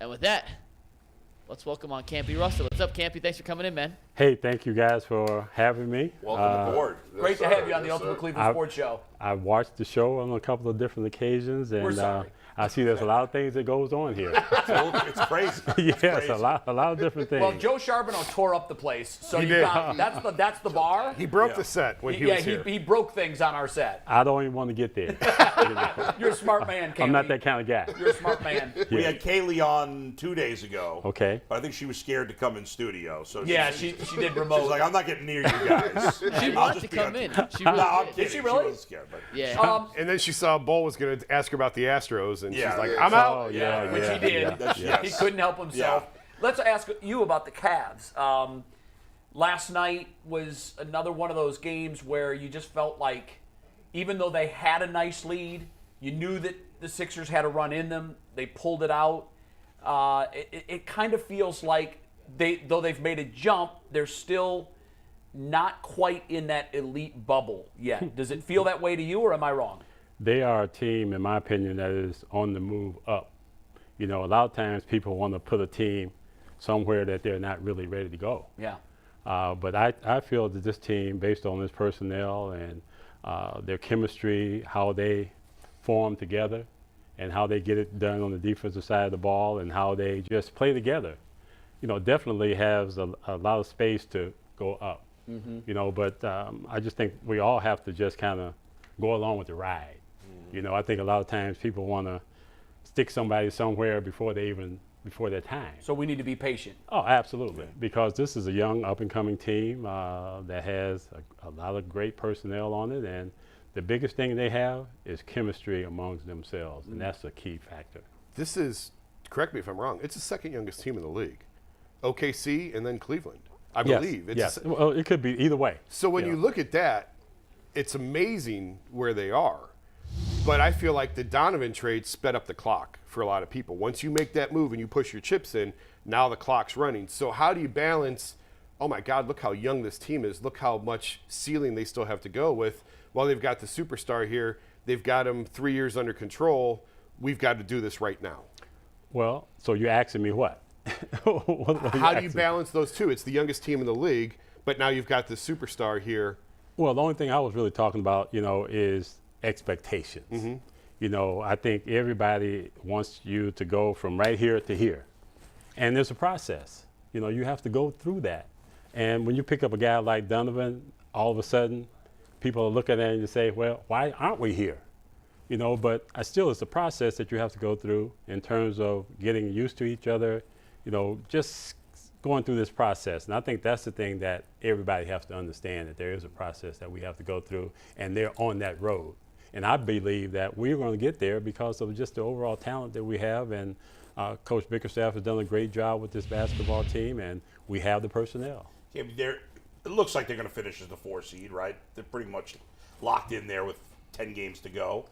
And with that, let's welcome on Campy Russell. What's up, Campy? Thanks for coming in, man. Hey, thank you guys for having me. Welcome aboard. Great to have you on the Ultimate Cleveland Sports Show. I've watched the show on a couple of different occasions, and We're sorry. I see there's a lot of things that goes on here. It's crazy. Yes, crazy. a lot of different things. Well, Joe Charbonneau tore up the place, so He you did. got that's the bar. He broke the set when he was here. He broke things on our set. I don't even want to get there. You're a smart man, Campy. I'm not that kind of guy. You're a smart man. We had Kaylee on 2 days ago. Okay. But I think she was scared to come in studio. So Yeah, she did remote. She's like, I'm not getting near you guys. She wanted to come in. She No, really I'm did. kidding. she really? was scared, but Yeah. And then she saw Bull was going to ask her about the Astros, and Yeah, she's like, yeah. I'm out. Oh, yeah, which yeah, he did. yeah. Yes. He couldn't help himself. Yeah. Let's ask you about the Cavs. Last night was another one of those games where you just felt like, even though they had a nice lead, you knew that the Sixers had a run in them. They pulled it out. It kind of feels like though they've made a jump, they're still not quite in that elite bubble yet. Does it feel that way to you, or am I wrong? They are a team, in my opinion, that is on the move up. You know, a lot of times people want to put a team somewhere that they're not really ready to go. Yeah. But I feel that this team, based on this personnel and their chemistry, how they form together, and how they get it done on the defensive side of the ball, and how they just play together, you know, definitely has a lot of space to go up. Mm-hmm. You know, but I just think we all have to just kind of go along with the ride. You know, I think a lot of times people want to stick somebody somewhere before their time. So we need to be patient. Oh, absolutely. Because this is a young, up-and-coming team that has a lot of great personnel on it, and the biggest thing they have is chemistry amongst themselves, and that's a key factor. This is, correct me if I'm wrong, it's the second youngest team in the league. OKC and then Cleveland, I believe. Yes. Well, it could be either way. So when you you know. look at that, it's amazing where they are. But I feel like the Donovan trade sped up the clock for a lot of people. Once you make that move and you push your chips in, now the clock's running. So how do you balance, oh my God, look how young this team is. Look how much ceiling they still have to go with. Well, they've got the superstar here. They've got him 3 years under control. We've got to do this right now. Well, so you're asking me what? What How do you asking? balance those two? It's the youngest team in the league, but now you've got the superstar here. Well, the only thing I was really talking about, you know, is expectations. Mm-hmm. You know, I think everybody wants you to go from right here to here. And there's a process. You know, you have to go through that. And when you pick up a guy like Donovan, all of a sudden, people are looking at it and say, well, why aren't we here? You know, but it's a process that you have to go through in terms of getting used to each other, you know, just going through this process. And I think that's the thing that everybody has to understand, that there is a process that we have to go through, and they're on that road. And I believe that we're going to get there because of just the overall talent that we have. And Coach Bickerstaff has done a great job with this basketball team, and we have the personnel. yeah, it looks like they're going to finish as the 4 seed, right? They're pretty much locked in there with 10 games to go.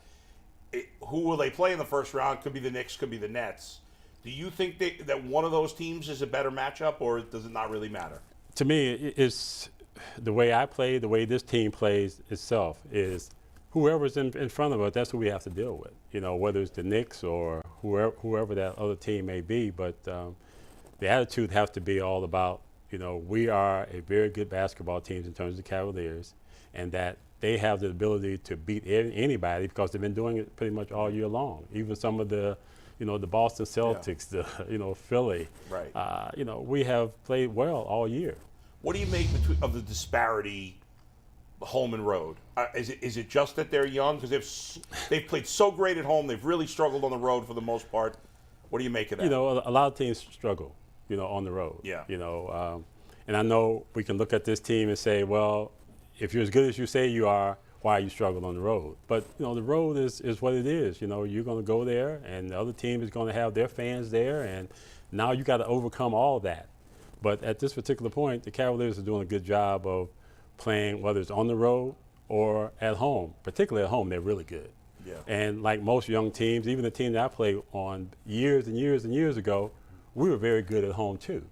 Who will they play in the first round? Could be the Knicks, could be the Nets. Do you think that one of those teams is a better matchup, or does it not really matter? To me, it's the way I play, the way this team plays itself is whoever's in front of us, that's who we have to deal with. You know, whether it's the Knicks or whoever that other team may be. But the attitude has to be all about, you know, we are a very good basketball team in terms of the Cavaliers, and that they have the ability to beat anybody because they've been doing it pretty much all year long. Even some of the, you know, the Boston Celtics, the, you know, Philly. Right. You know, we have played well all year. What do you make of the disparity, home and road? Is it just that they're young? Because they've played so great at home, they've really struggled on the road for the most part. What do you make of that? You know, a lot of teams struggle, you know, on the road. Yeah. You know, and I know we can look at this team and say, well, if you're as good as you say you are, why you struggle on the road? But, you know, the road is what it is. You know, you're going to go there, and the other team is going to have their fans there, and now you got to overcome all that. But at this particular point, the Cavaliers are doing a good job of playing, whether it's on the road or at home. Particularly at home, they're really good. Yeah. And like most young teams, even the team that I played on years and years and years ago, we were very good at home too.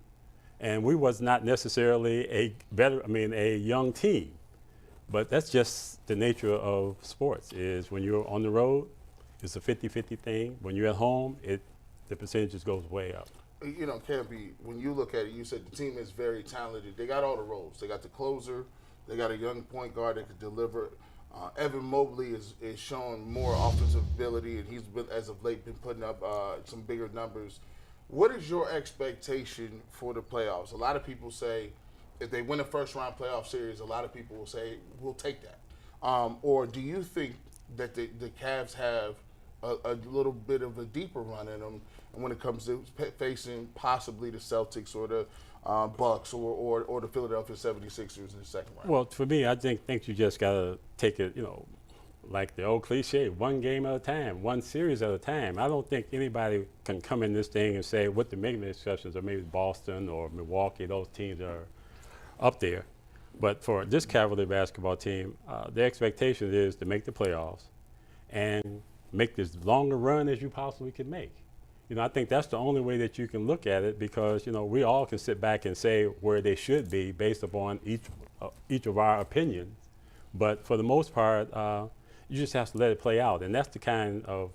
And we was not necessarily a young team. But that's just the nature of sports, is when you're on the road, it's a 50-50 thing. When you're at home, the percentages goes way up. You know, Campy, when you look at it, you said the team is very talented. They got all the roles. They got the closer. They got a young point guard that could deliver. Evan Mobley is showing more offensive ability, and he's been, as of late, been putting up some bigger numbers. What is your expectation for the playoffs? A lot of people say if they win a first-round playoff series, a lot of people will say, we'll take that. Or do you think that the Cavs have a little bit of a deeper run in them when it comes to facing possibly the Celtics or the Bucks or the Philadelphia 76ers in the second round? Well, for me, I think you just got to take it, like the old cliche, one game at a time, one series at a time. I don't think anybody can come in this thing and say, with the maybe exceptions of maybe Boston or Milwaukee, those teams are up there. But for this Cavalier basketball team, the expectation is to make the playoffs and make as long a run as you possibly can make. I think that's the only way that you can look at it, because, we all can sit back and say where they should be based upon each of our opinions. But for the most part, you just have to let it play out. And that's the kind of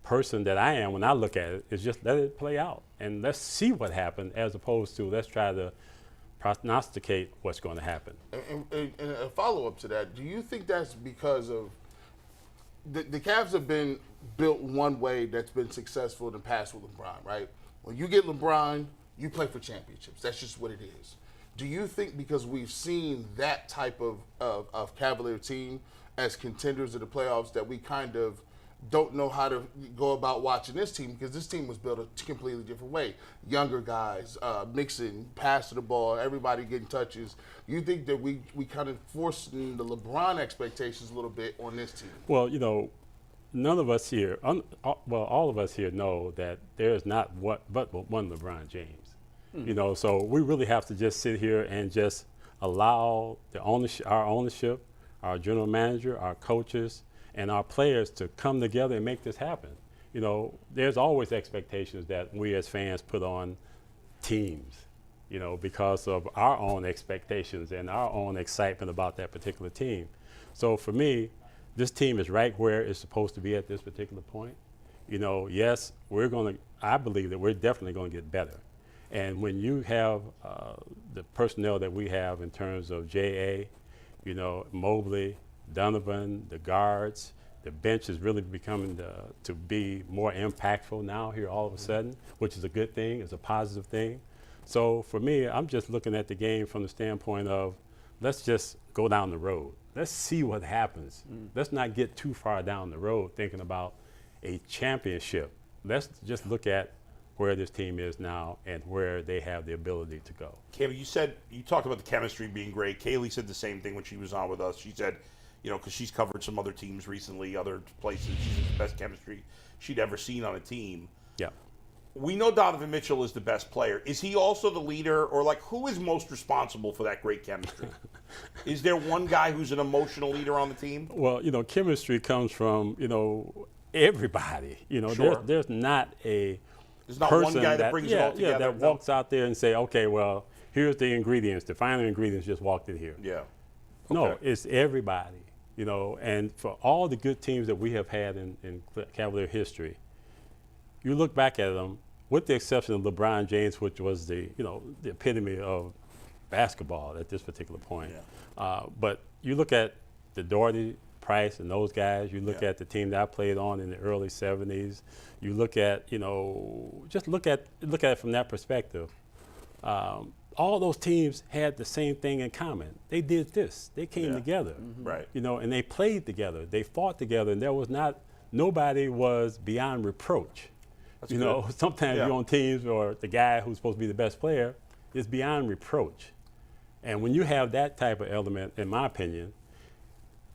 person that I am when I look at it, is just let it play out. And let's see what happens, as opposed to let's try to prognosticate what's going to happen. And a follow-up to that, do you think that's because of the Cavs have been built one way that's been successful in the past with LeBron, right? When you get LeBron, you play for championships. That's just what it is. Do you think because we've seen that type of Cavalier team as contenders of the playoffs that we kind of don't know how to go about watching this team, because this team was built a completely different way. Younger guys, mixing, passing the ball, everybody getting touches. You think that we kind of forcing the LeBron expectations a little bit on this team? Well, none of us here, all of us here know that there is not but one LeBron James. So we really have to just sit here and just allow our ownership, our general manager, our coaches, and our players to come together and make this happen. There's always expectations that we as fans put on teams, because of our own expectations and our own excitement about that particular team. So for me, this team is right where it's supposed to be at this particular point. Yes, I believe that we're definitely going to get better. And when you have the personnel that we have in terms of J.A., Mobley, Donovan, the guards, the bench is really becoming to be more impactful now here all of a sudden, which is a good thing, it's a positive thing. So for me, I'm just looking at the game from the standpoint of, let's just go down the road. Let's see what happens. Let's not get too far down the road thinking about a championship. Let's just look at where this team is now and where they have the ability to go. Cam, you talked about the chemistry being great. Kaylee said the same thing when she was on with us. She said, because she's covered some other teams recently, other places, she's the best chemistry she'd ever seen on a team. Yeah. We know Donovan Mitchell is the best player. Is he also the leader, or who is most responsible for that great chemistry? Is there one guy who's an emotional leader on the team? Well, chemistry comes from, everybody. Sure. There's not a There's not person one guy that brings it all together. that walks out there and say, okay, well, here's the ingredients. The final ingredients just walked in here. Yeah. No, Okay. it's everybody. And for all the good teams that we have had in Cavalier history, you look back at them, with the exception of LeBron James, which was the epitome of basketball at this particular point. Yeah. But you look at the Doherty, Price, and those guys. You look Yeah. at the team that I played on in the early '70s. You look at just look at it from that perspective. All those teams had the same thing in common. They did this. They came Yeah. together. Right. And they played together. They fought together, and nobody was beyond reproach. That's good. Sometimes Yeah. you're on teams or the guy who's supposed to be the best player is beyond reproach. And when you have that type of element, in my opinion,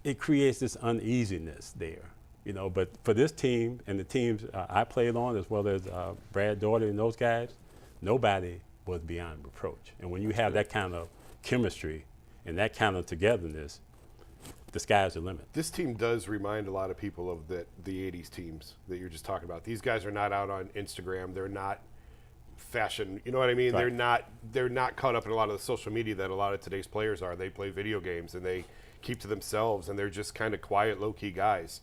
it creates this uneasiness there. But for this team and the teams I played on, as well as Brad Daugherty and those guys, nobody was beyond reproach. And when you have that kind of chemistry and that kind of togetherness, the sky's the limit. This team does remind a lot of people of the 80s teams that you're just talking about. These guys are not out on Instagram. They're not fashion. You know what I mean? Right. They're not caught up in a lot of the social media that a lot of today's players are. They play video games and they keep to themselves, and they're just kind of quiet, low-key guys.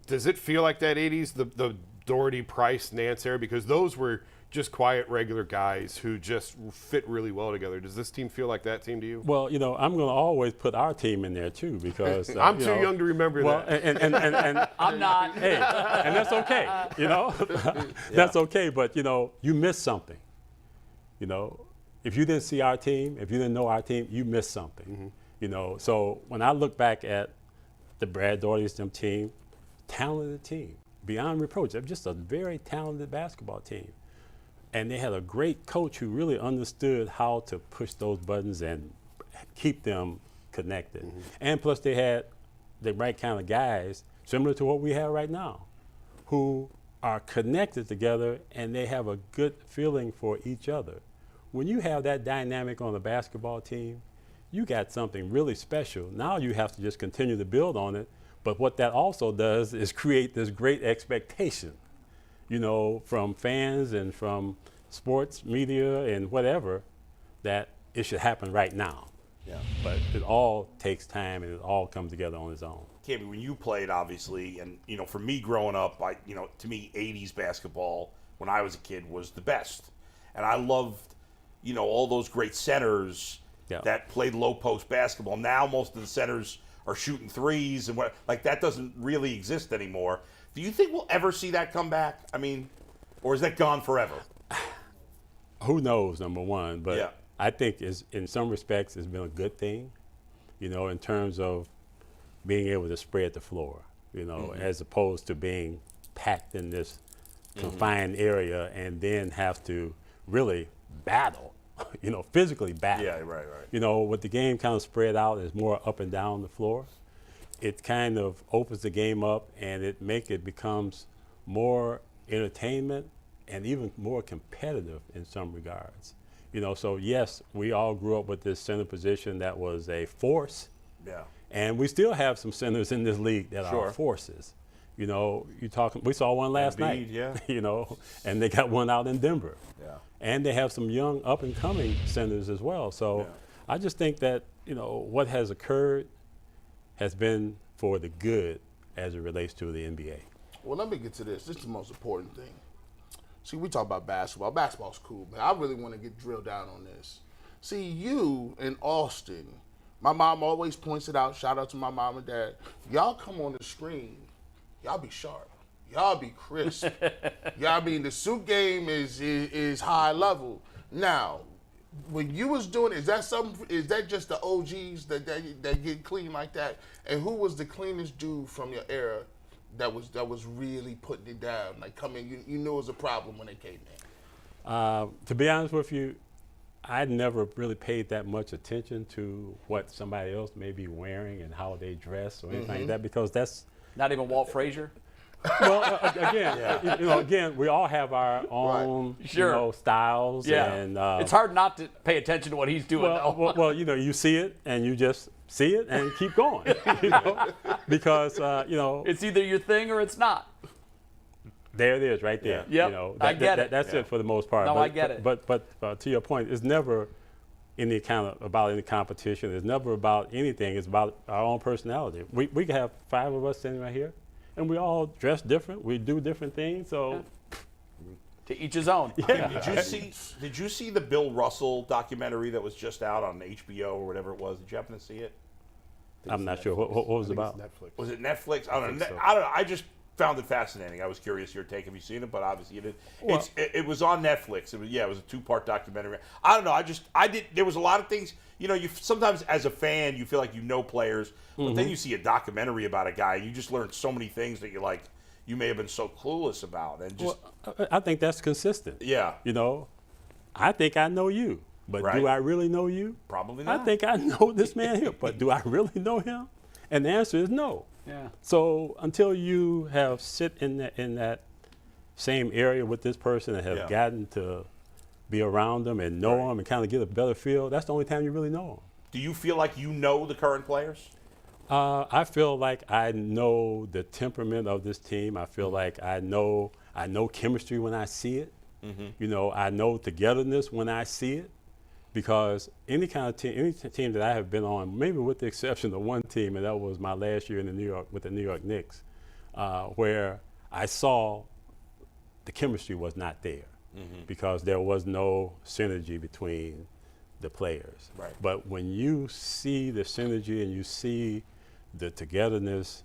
Does it feel like that 80s? The Doherty, Price, Nance era? Because those were just quiet, regular guys who just fit really well together. Does this team feel like that team to you? Well, I'm going to always put our team in there too because I'm too young to remember that. And I'm not. hey, and that's okay. That's okay. But you missed something. If you didn't see our team, if you didn't know our team, you missed something. So when I look back at the Brad Daugherty's team, talented team, beyond reproach. They're just a very talented basketball team. And they had a great coach who really understood how to push those buttons and keep them connected. And plus they had the right kind of guys, similar to what we have right now, who are connected together and they have a good feeling for each other. When you have that dynamic on a basketball team, you got something really special. Now you have to just continue to build on it. But what that also does is create this great expectation, from fans and from sports media and whatever, that it should happen right now. Yeah. But it all takes time and it all comes together on its own. Campy, when you played, obviously, and for me growing up, to me, '80s basketball when I was a kid was the best, and I loved, all those great centers that played low post basketball. Now most of the centers are shooting threes and that doesn't really exist anymore. Do you think we'll ever see that come back? Or is that gone forever? Who knows, number one, but Yeah. I think in some respects it's been a good thing, in terms of being able to spread the floor, as opposed to being packed in this confined area and then have to really battle, physically battle. Yeah, right. With the game kind of spread out, is more up and down the floor. It kind of opens the game up and it becomes more entertainment and even more competitive in some regards. So yes, we all grew up with this center position that was a force. Yeah. And we still have some centers in this league that are forces. We saw one last night. Yeah. And they got one out in Denver. Yeah. And they have some young up and coming centers as well. So I just think that, what has occurred has been for the good as it relates to the NBA. Well, let me get to this. This is the most important thing. See, we talk about basketball. Basketball's cool, but I really want to get drilled down on this. See, you in Austin, my mom always points it out. Shout out to my mom and dad. Y'all come on the screen, y'all be sharp. Y'all be crisp. The suit game is high level. Now, when you was doing, is that just the OGs that get clean like that? And who was the cleanest dude from your era that was really putting it down? Like coming, you knew it was a problem when they came in. To be honest with you, I never really paid that much attention to what somebody else may be wearing and how they dress or anything like that, because that's Not even Walt Frazier. well. Again, we all have our own Sure. styles. Yeah. And It's hard not to pay attention to what he's doing. though. You see it and you just see it and keep going. Because It's either your thing or it's not. there it is, right there. Yeah. Yep, I get it. That's it for the most part. No, but, I get it. But to your point, it's never about any competition. It's never about anything. It's about our own personality. We can have 5 of us sitting right here, and we all dress different. We do different things. So To each his own. Did you see the Bill Russell documentary that was just out on HBO or whatever it was? Did you happen to see it? I'm not sure what was it about. Netflix. Was it Netflix? I don't know. so. I don't know. I just found it fascinating. I was curious your take. Have you seen it? But obviously you did. Well- It was on Netflix. It was a 2-part documentary. I don't know. There was a lot of things. You sometimes as a fan you feel like players, but then you see a documentary about a guy. You just learn so many things that you may have been so clueless about, and just I think that's consistent. yeah, I think I know you, but Right. do I really know you? probably I not. think I know this man here, but do I really know him? And the answer is no. Yeah. So until you have sit in that same area with this person and have Yeah. gotten to be around them and know them and kind of get a better feel, that's the only time you really know them. Do you feel like you know the current players? I feel like I know the temperament of this team. I feel like I know chemistry when I see it. I know togetherness when I see it. Because any kind of team, any team that I have been on, maybe with the exception of one team, and that was my last year with the New York Knicks, where I saw the chemistry was not there because there was no synergy between the players. Right. But when you see the synergy and you see the togetherness,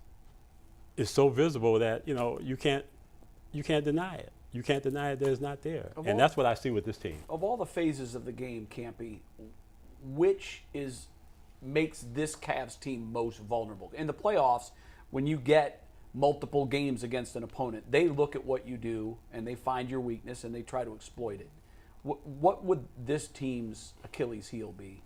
it's so visible that you can't deny it. You can't deny it that it's not there. And that's what I see with this team. Of all the phases of the game, Campy, which makes this Cavs team most vulnerable? In the playoffs, when you get multiple games against an opponent, they look at what you do and they find your weakness and they try to exploit it. What would this team's Achilles heel be?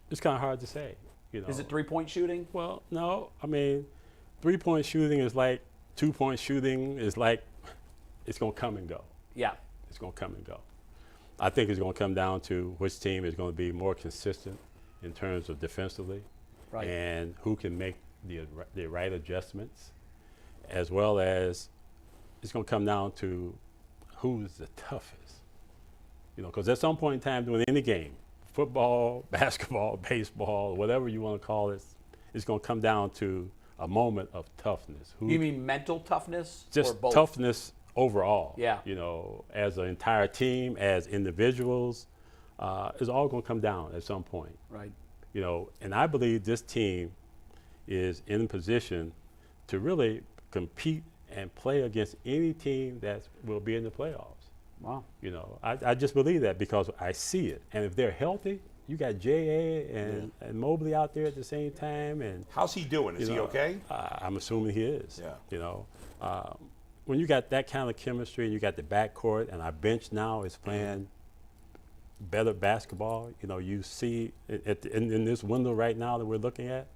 It's kind of hard to say. Is it three-point shooting? Well, no. I mean, three-point shooting is like 2-point shooting is like it's going to come and go. Yeah. It's going to come and go. I think it's going to come down to which team is going to be more consistent in terms of defensively. Right. And who can make the right adjustments, as well as it's going to come down to who's the toughest. Because at some point in time during any game, football, basketball, baseball, whatever you want to call it, it's going to come down to a moment of toughness. You mean mental toughness just or both? toughness overall. Yeah. As an entire team, as individuals, it's all going to come down at some point. Right. And I believe this team is in position to really compete and play against any team that will be in the playoffs. Wow. I just believe that because I see it. And if they're healthy, you got J.A. and Mobley out there at the same time. And How's he doing? Is he okay? I'm assuming he is. Yeah. When you got that kind of chemistry and you got the backcourt and our bench now is playing better basketball, you see in this window right now that we're looking at,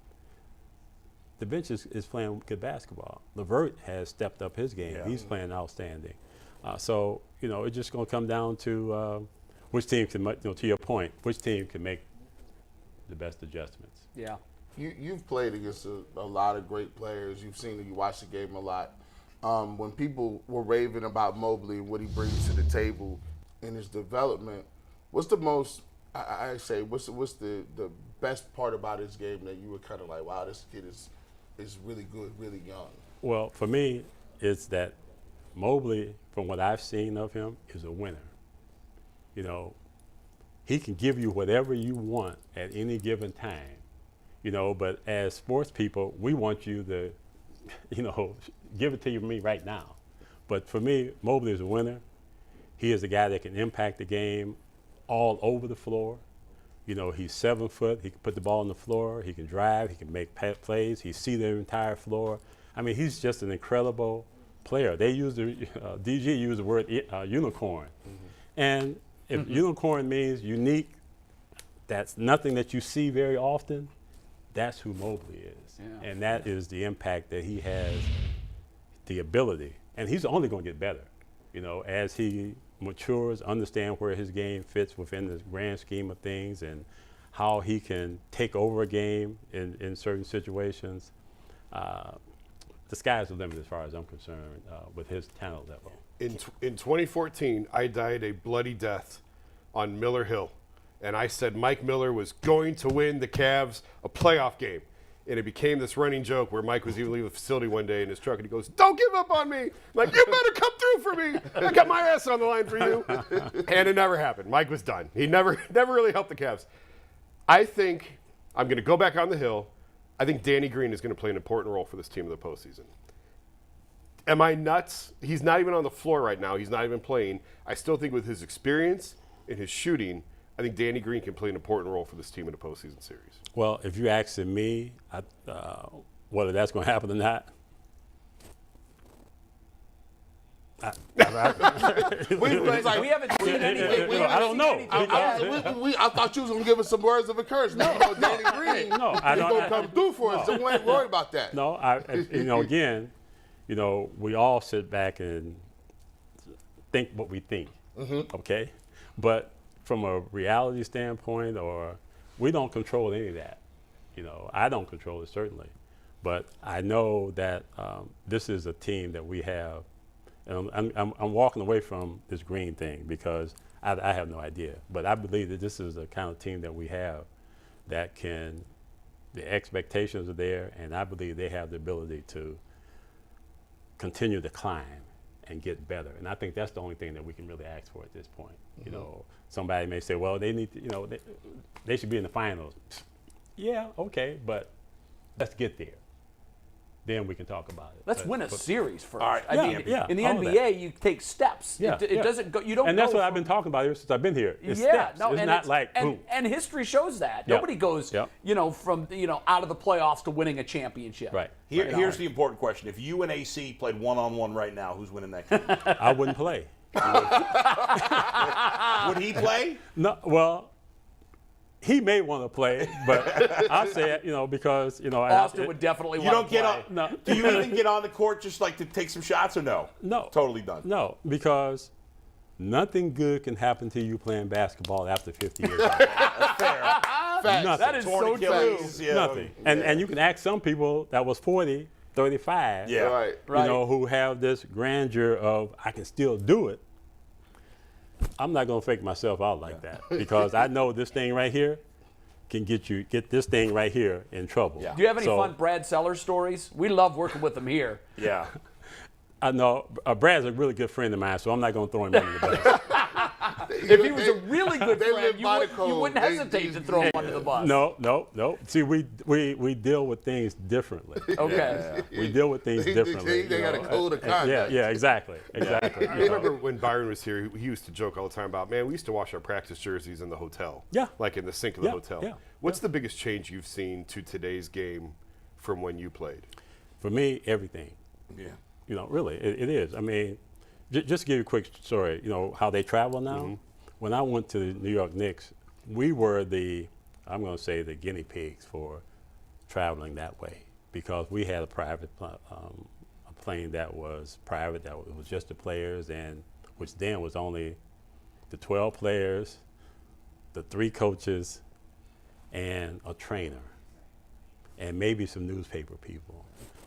the bench is playing good basketball. LeVert has stepped up his game. Yeah. He's playing outstanding. So, it's just going to come down to which team can, to your point, which team can make the best adjustments. Yeah. You've played against a lot of great players. You've seen it. You watch the game a lot. When people were raving about Mobley and what he brings to the table in his development, what's the most, what's the best part about his game that you were kind of like, wow, this kid is really good, really young? Well, for me, it's that Mobley, from what I've seen of him, is a winner. He can give you whatever you want at any given time. But as sports people, we want you to, give it to me right now. But for me, Mobley is a winner. He is a guy that can impact the game all over the floor. He's 7 foot. He can put the ball on the floor. He can drive. He can make plays. He sees the entire floor. I mean, he's just an incredible player. They use DG used the word unicorn. And if unicorn means unique, that's nothing that you see very often, that's who Mobley is. Yeah. And that is the impact that he has, the ability. And he's only going to get better, as he matures, understand where his game fits within the grand scheme of things and how he can take over a game in certain situations. The sky's the limit as far as I'm concerned with his talent level. In 2014, I died a bloody death on Miller Hill, and I said Mike Miller was going to win the Cavs a playoff game. And it became this running joke where Mike was even leaving the facility one day in his truck, and he goes, "Don't give up on me. I'm like, you better come through for me. I got my ass on the line for you." And it never happened. Mike was done. He never really helped the Cavs. I think I'm going to go back on the hill. I think Danny Green is going to play an important role for this team in the postseason. Am I nuts? He's not even on the floor right now. He's not even playing. I still think with his experience and his shooting, I think Danny Green can play an important role for this team in the postseason series. Well, if you're asking me whether that's going to happen or not, We haven't seen anything. I don't know. I thought you was gonna give us some words of encouragement. Danny Green, No, I he's don't. gonna come through for us. So we ain't worried about that. No, again, we all sit back and think what we think, okay? But from a reality standpoint, we don't control any of that. I don't control it, certainly. But I know that this is a team that we have. And I'm walking away from this Green thing because I have no idea. But I believe that this is the kind of team that we have that the expectations are there, and I believe they have the ability to continue to climb and get better. And I think that's the only thing that we can really ask for at this point. You know, somebody may say, well, they need to, you know, they should be in the finals. Yeah, okay, but let's get there. Then we can talk about it. Let's win a series first. All right, I mean, yeah, in the all of NBA, you take steps. Yeah, It doesn't go. You don't. And that's go what I've from- been talking about ever since I've been here. It's Yeah, steps. no, it's and not like boom. and history shows that Yeah. nobody goes, Yeah. you know, from out of the playoffs to winning a championship. Right. Here's the important question: if you and AC played one-on-one right now, who's winning that game? I wouldn't play. Would he play? No, well, he may want to play, but I say it, you know, because, you know, Austin would definitely You want don't to get play. on. No. Do you even get on the court just like to take some shots or no? No. Totally done. No, because nothing good can happen to you playing basketball after 50 years. Fair. Nothing. That is Torn so true. Achilles, yeah. Nothing. And you can ask some people that was 40, 35, Yeah. Right. Right. you know, who have this grandeur of I can still do it. I'm not going to fake myself out like that because I know this thing right here can get this thing right here in trouble. Yeah. Do you have any So, fun Brad Sellers stories? We love working with him here. Yeah. I know Brad's a really good friend of mine, so I'm not going to throw him under the bus. If he was a really good They friend, live by the you code. wouldn't hesitate to throw him under the bus. No. See, we deal with things differently. Okay. We deal with things differently. They you got a know. code of And- conduct. Yeah, exactly. I remember when Byron was here, he used to joke all the time about, man, we used to wash our practice jerseys in the hotel. Yeah. Like in the sink of the Yeah, hotel. yeah, What's the biggest change you've seen to today's game from when you played? For me, everything. Yeah. You know, really, it is. I mean, just to give you a quick story, you know, how they travel now. When I went to the New York Knicks, we were I'm going to say the guinea pigs for traveling that way because we had a private a plane that was private, that was just the players, and which then was only the 12 players, the 3 coaches, and a trainer, and maybe some newspaper people.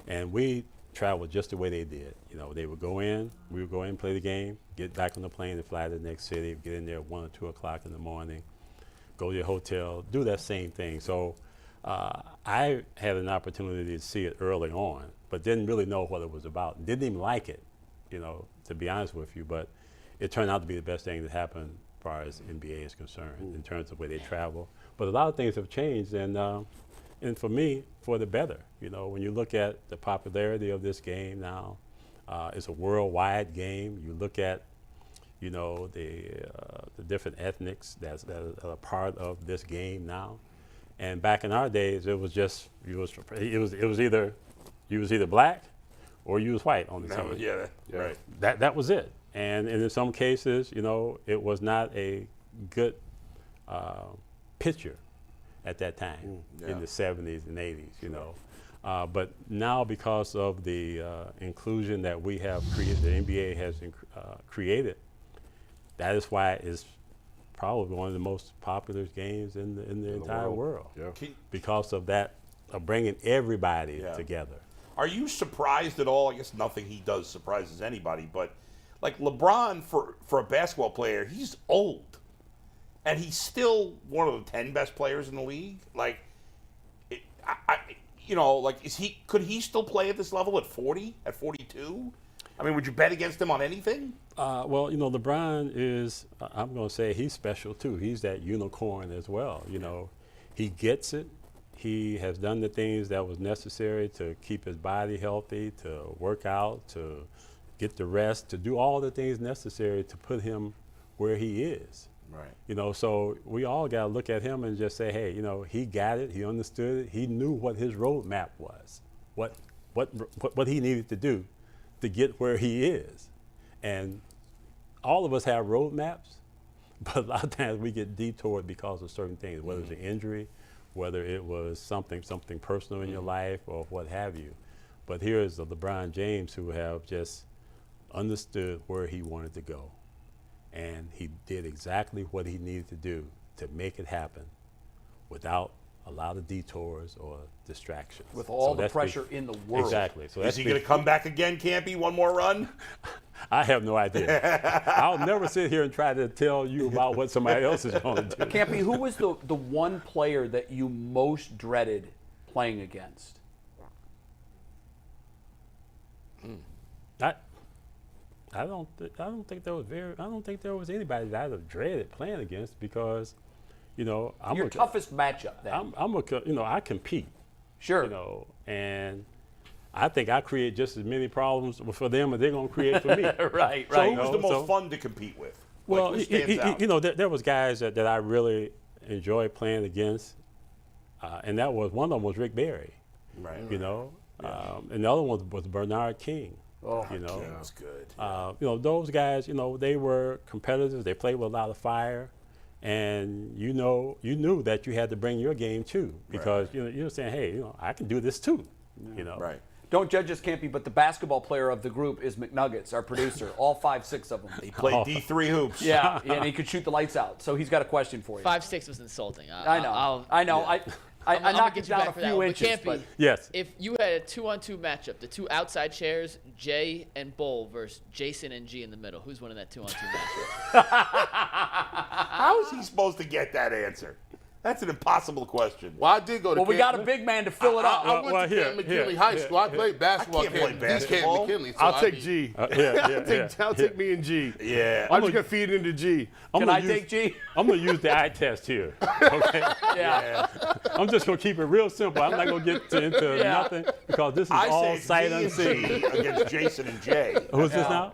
And we traveled just the way they did. You know, they would go in, we would go in, play the game, get back on the plane and fly to the next city, get in there at 1 or 2 o'clock in the morning, go to your hotel, do that same thing. So I had an opportunity to see it early on, but didn't really know what it was about. Didn't even like it, you know, to be honest with you, but it turned out to be the best thing that happened as far as NBA is concerned in terms of where they travel. But a lot of things have changed, and for me, for the better. You know, when you look at the popularity of this game now, it's a worldwide game. You look at, you know, the different ethnics that are a part of this game now. And back in our days, it was just it was either you was either black or you was white on the team. Yeah. Right. That was it. And in some cases, you know, it was not a good picture at that time in the 70s and 80s, you know. But now because of the inclusion that we have created, the NBA has created, that is why it's probably one of the most popular games in the entire world. Yeah. Because of that, of bringing everybody together. Are you surprised at all? I guess nothing he does surprises anybody, but like LeBron, for a basketball player, he's old. And he's still one of the 10 best players in the league. Like, could he still play at this level at 40, at 42? I mean, would you bet against him on anything? Well, you know, LeBron is, I'm going to say he's special too. He's that unicorn as well. You know, he gets it. He has done the things that was necessary to keep his body healthy, to work out, to get the rest, to do all the things necessary to put him where he is. Right. You know, so we all got to look at him and just say, hey, you know, he got it. He understood it. He knew what his roadmap was, what he needed to do to get where he is. And all of us have roadmaps, but a lot of times we get detoured because of certain things, whether it's an injury, whether it was something personal in your life or what have you. But here is the LeBron James who have just understood where he wanted to go. And he did exactly what he needed to do to make it happen without a lot of detours or distractions. With all the that's pressure in the world. Exactly. So Is he going to come back again, Campy? One more run? I have no idea. I'll never sit here and try to tell you about what somebody else is going to do. Campy, who was the one player that you most dreaded playing against? I don't think there was anybody that I'd have dreaded playing against because, I'm Your toughest matchup then. I compete. Sure. And I think I create just as many problems for them as they're going to create for me. Right. So who was the most fun to compete with? Well, who stands out? there was guys that I really enjoyed playing against, and one of them was Rick Barry. Right. And the other one was Bernard King. Oh, King was good. Those guys, they were competitors. They played with a lot of fire, and you knew that you had to bring your game too, because you're saying, hey, I can do this too. Right. Don't judge us, Campy, but the basketball player of the group is McNuggets, our producer. All 5, 6 of them. He played D3 hoops. Yeah, and he could shoot the lights out. So he's got a question for you. 5'6" was insulting. I know. I I'm knocked get it you down back a for that few one. inches. But Campy, Yes. if you had a 2-on-2 matchup, the two outside chairs, Jay and Bull versus Jason and G in the middle, who's winning that 2-on-2 matchup? How is he supposed to get that answer? That's an impossible question. Well, I did go to Well, we got a big man to fill it up. I went to Camp McKinley High School. I played basketball. I can't play basketball. Camp McKinley. So I'll take G. I'll take me and G. Yeah. I'm just going to feed into G. Can I take G? I'm going to use the eye test here. Okay. Yeah. I'm just going to keep it real simple. I'm not going to get into Yeah. nothing because this is I all say sight me and unseen. G against Jason and Jay. Who's this now?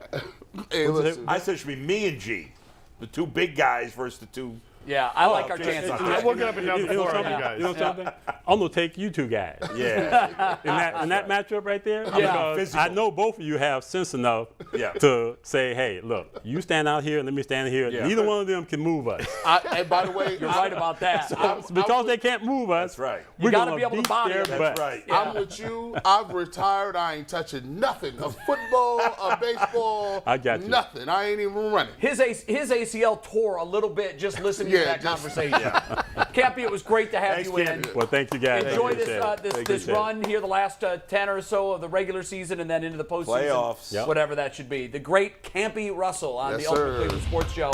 Hey, listen, I said it should be me and G. The two big guys versus the two. Yeah, I like our okay. chances. Yeah. We'll get up and down the You know floor on something? you guys. You know something? I'm going to take you two guys. Yeah. In that matchup right there, Yeah. because Physical. I know both of you have sense enough Yeah. to say, hey, look, you stand out here and let me stand here. Yeah. Neither one of them can move us. and by the way, You're right about that. Because they can't move us, That's right. we're gotta gonna be able to beat body their them. butt. That's right. I'm with you. I've retired. I ain't touching nothing of football, of baseball. I got you. Nothing. I ain't even running. His ACL tore a little bit just listening to Yeah, that just- conversation. Campy, it was great to have Thanks, you in. Campy. Well, thank you guys. Enjoy this Appreciate this it. run here, the last 10 or so of the regular season, and then into the postseason, Playoffs. Yep. whatever that should be. The great Campy Russell on Yes, the Ultimate sir. Cleveland Sports Show.